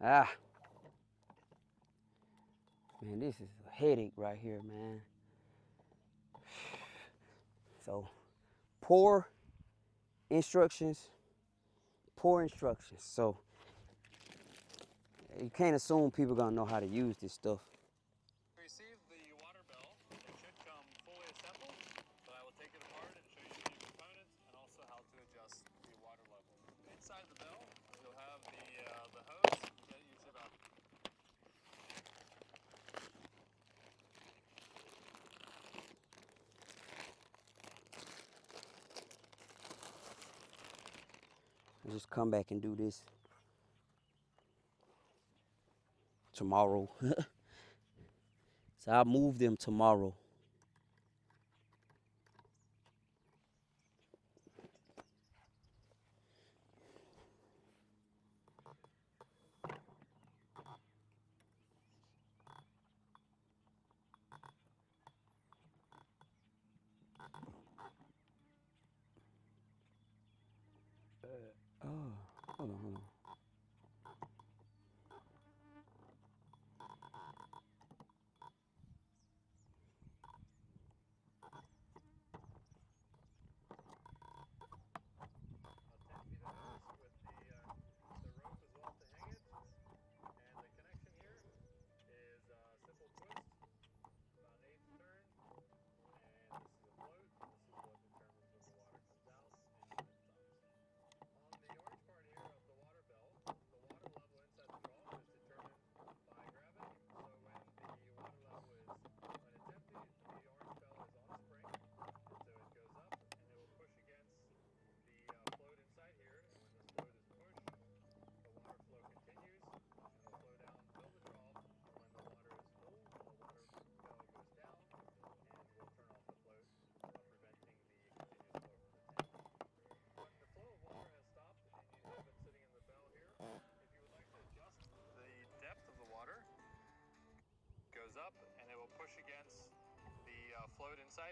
Ah. Man, this is a headache right here, man. So, poor instructions. So, you can't assume people gonna know how to use this stuff. receive the water bell, it should come fully assembled, but I will take it apart and show you the components and also how to adjust the water level. Inside the bell, you'll have the hose. That usually about I'll just come back and do this tomorrow. So I'll move them tomorrow. Oh, hold on.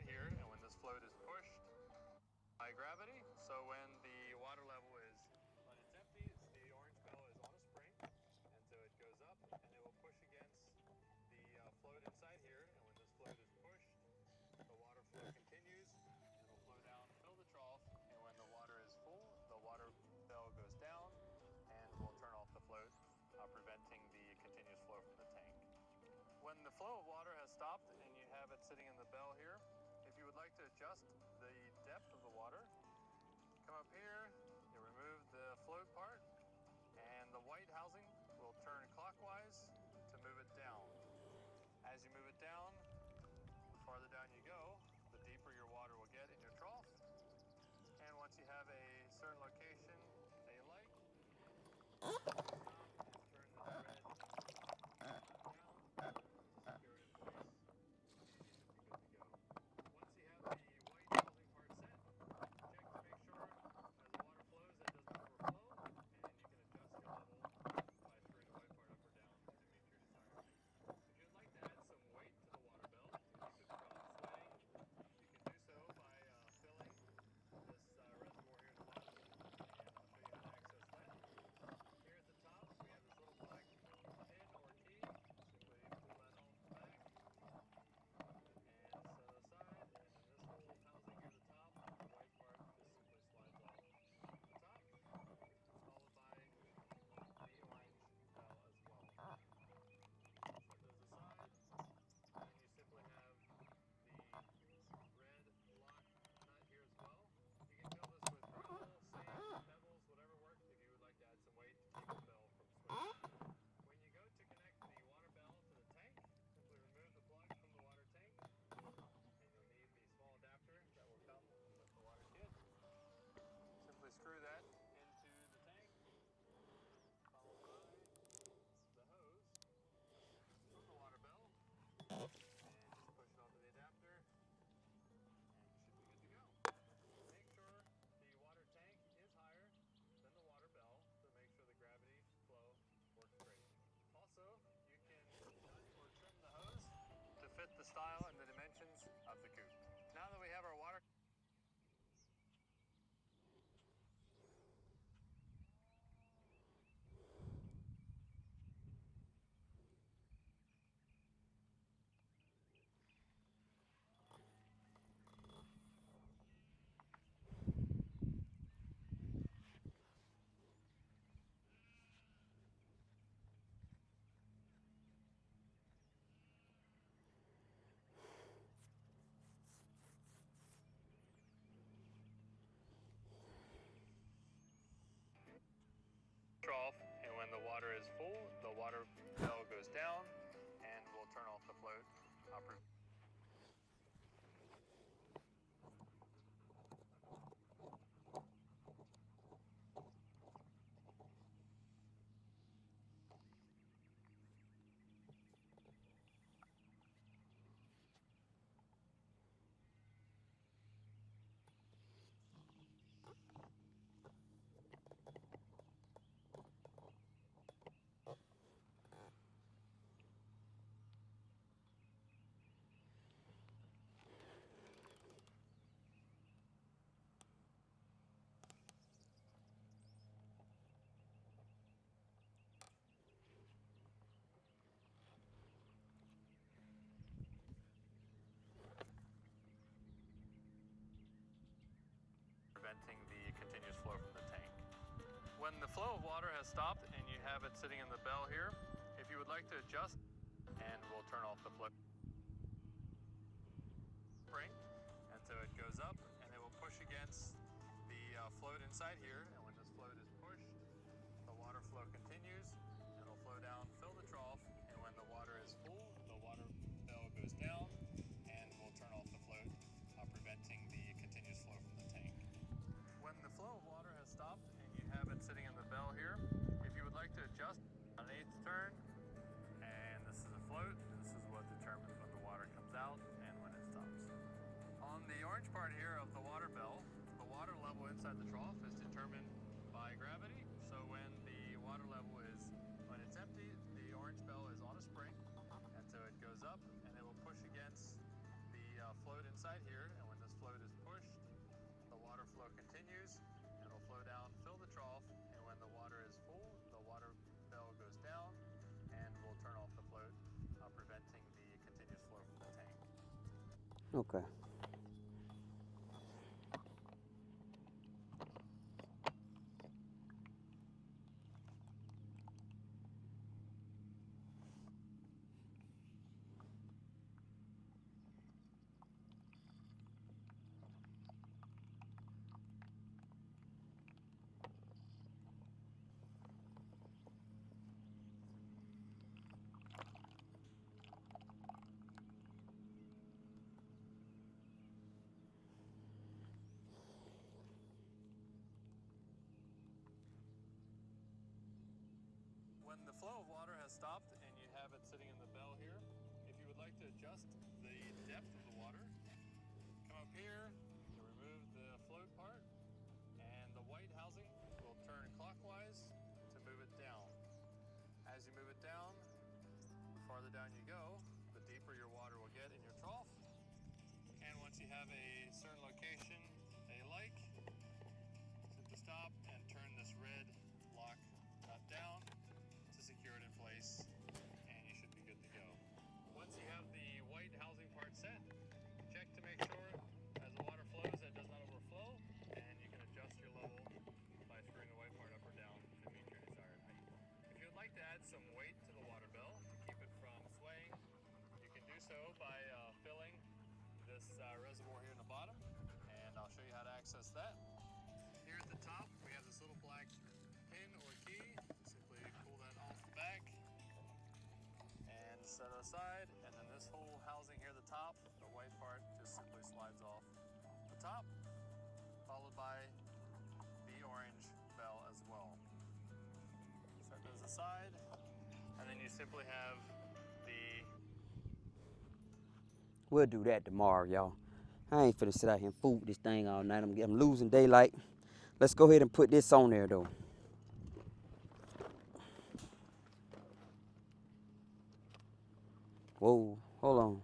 inside here, and when this float is pushed by gravity, so when the water level is when it's empty, the orange bell is on a spring, and so it goes up and it will push against the float inside here, and when this float is pushed, the water flow continues, and it'll flow down, fill the trough, and when the water is full, the water bell goes down, and will turn off the float, preventing the continuous flow from the tank. When the flow of water has stopped and you have it sitting in the bell here, if you would like to adjust the depth of the water, come up here, you remove the float part, and the white housing will turn clockwise to move it down. As you move it down, the farther down you go, the deeper your water will get in your trough. And once you have a certain location that you like, turn this red down, secure it in place, and you should be good to go. Once you have the white housing part set, check to make sure as the water flows that it doesn't overflow, and you can adjust your level by screwing the white part up or down to meet your desired. If you'd like to add some weight to the water bell to keep it from sweating, you can do so by filling this reservoir here at the bottom, and I'll show you how to access that. Here at the top, we have this little black pin or key. Simply pull that off the back and set it aside, and then this little housing here at the top, the white part just simply slides off the top, followed by the orange bell as well. Set those aside, and you simply have the red lock nut here as well. You can fill this with gravel, sand, pebbles, whatever works if you would like to add some weight to keep the bell from swinging. When you go to connect the water bell to the tank, simply remove the plug from the water tank, and you'll need the small adapter that will come with the water kit. Simply screw that into the tank, followed by the hose from the water bell, and just push it onto the adapter, and you should be good to go. Make sure the water tank is higher than the water bell to make sure the gravity flow works great. Also, you can nut or trim the hose to fit the style and the dimensions of the coupe. Now that we have our water trough, and when the water is full, the water bell goes down and will turn off the float. Preventing the continuous flow from the tank. When the flow of water has stopped and you have it sitting in the bell here, if you would like to adjust, and we'll turn off the float spring, and so it goes up and it will push against the float inside here, and when this float is pushed, the water flow continues, and it'll flow down, fill the trough, and when the water is full, the water bell goes down and will turn off the float, preventing the continuous flow from the tank. When the flow of water has stopped and you have it sitting in the bell here, if you would like to adjust an eighth turn, and this is a float, this is what determines when the water comes out and when it stops. On the orange part here of the water bell, the water level inside the trough is determined by gravity. So when the water level is, when it's empty, the orange bell is on a spring, and so it goes up and it will push against the float inside inside here, and when this float is pushed, the water flow continues, and it'll flow down, fill the trough, and when the water is full, the water bell goes down, and we'll turn off the float, preventing the continuous flow from the tank. Okay. When the flow of water has stopped and you have it sitting in the bell here, if you would like to adjust the depth of the water, come up here, you remove the float part, and the white housing will turn clockwise to move it down. As you move it down, the farther down you go, the deeper your water will get in your trough. And once you have a certain location that you like, simply stop and turn this red lock nut down to secure it in place, and you should be good to go. Once you have the white housing part set, check to make sure as the water flows that it does not overflow, and you can adjust your level by screwing the white part up or down to meet your desired height. If you would like to add some weight to the water bell to keep it from swaying, you can do so by filling this reservoir here in the bottom, and I'll show you how to access that. Here at the top, we have this little black pin or key. Simply pull that off the back and set it aside, and then this whole housing here at the top, the white part, just simply slides off the top, followed by the orange bell as well. Set those aside, and then you simply have the... We'll do that tomorrow, y'all. I ain't finna sit out here and fool with this thing all night. I'm losing daylight. Let's go ahead and put this on there, though. Whoa, hold on.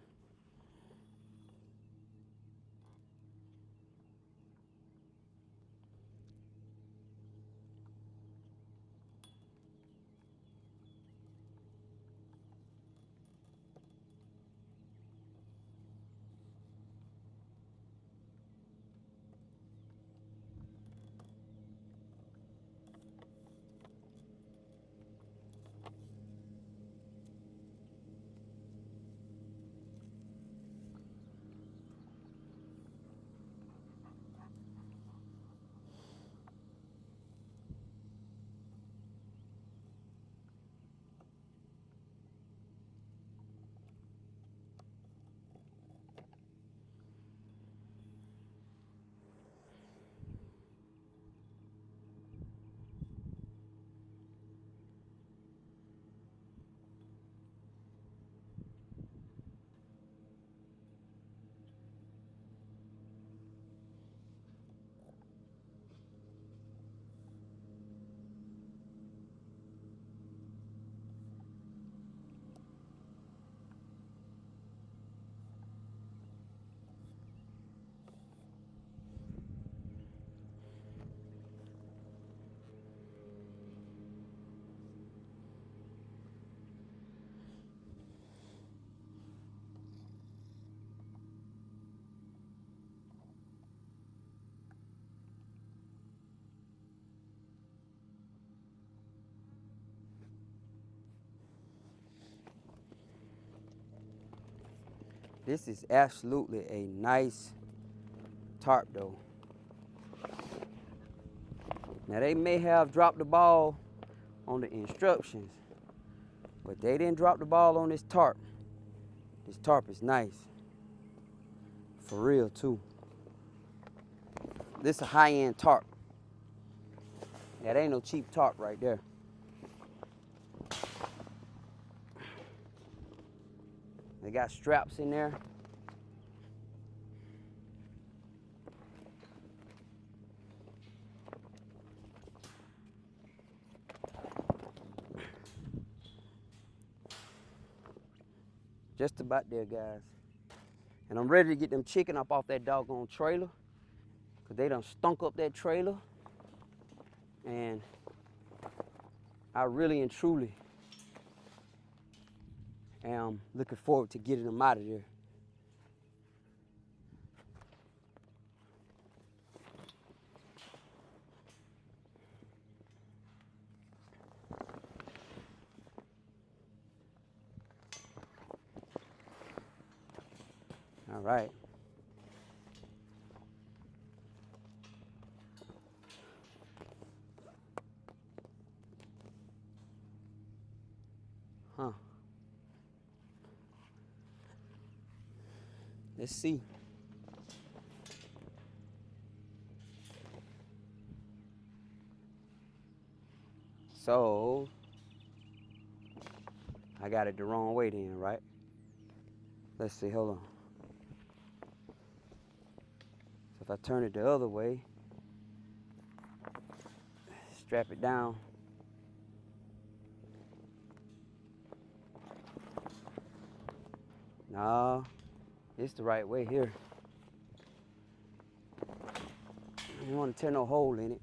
This is absolutely a nice tarp, though. Now, they may have dropped the ball on the instructions, but they didn't drop the ball on this tarp. This tarp is nice. For real, too. This is a high-end tarp. That ain't no cheap tarp right there. They got straps in there. Just about there, guys. And I'm ready to get them chicken up off that doggone trailer, because they done stunk up that trailer. And I really and truly am looking forward to getting them out of there. All right. Huh. Let's see. So, I got it the wrong way then, right? Let's see, hold on. So if I turn it the other way, strap it down. Nah, it's the right way here. You don't want to tear no hole in it.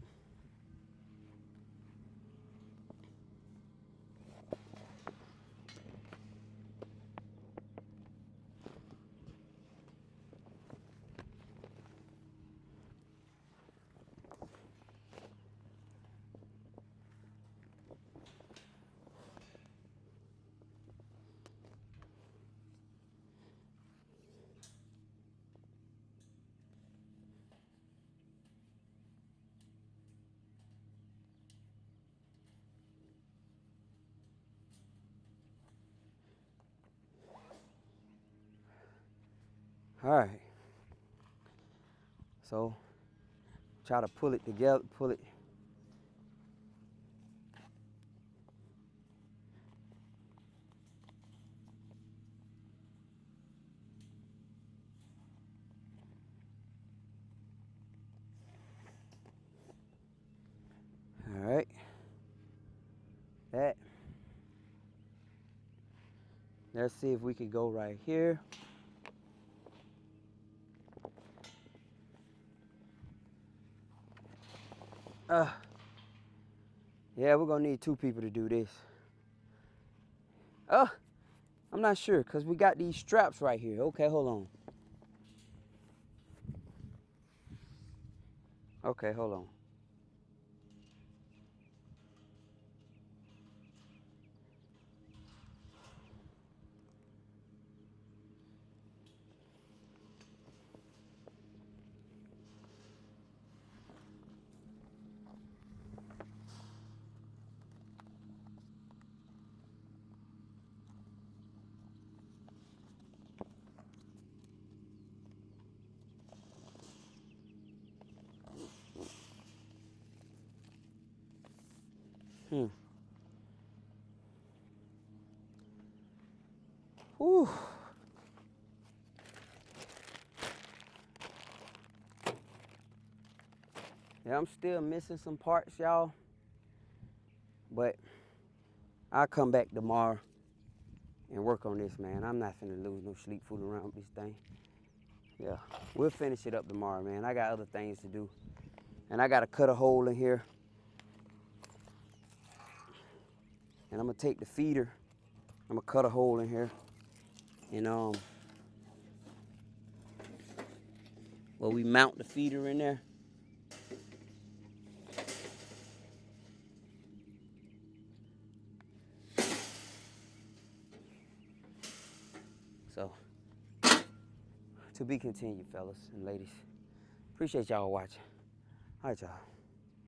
All right. So, try to pull it together, pull it. All right. That. Let's see if we could go right here. Yeah, we're gonna need 2 people to do this. I'm not sure, because we got these straps right here. Okay, hold on. Okay, hold on. Whew. Yeah, I'm still missing some parts, y'all. But I'll come back tomorrow and work on this, man. I'm not finna lose no sleep fooling around with this thing. Yeah, we'll finish it up tomorrow, man. I got other things to do. And I gotta cut a hole in here. And I'm gonna take the feeder. I'm gonna cut a hole in here. And well, we mount the feeder in there. So, to be continued, fellas and ladies. Appreciate y'all watching. All right, y'all.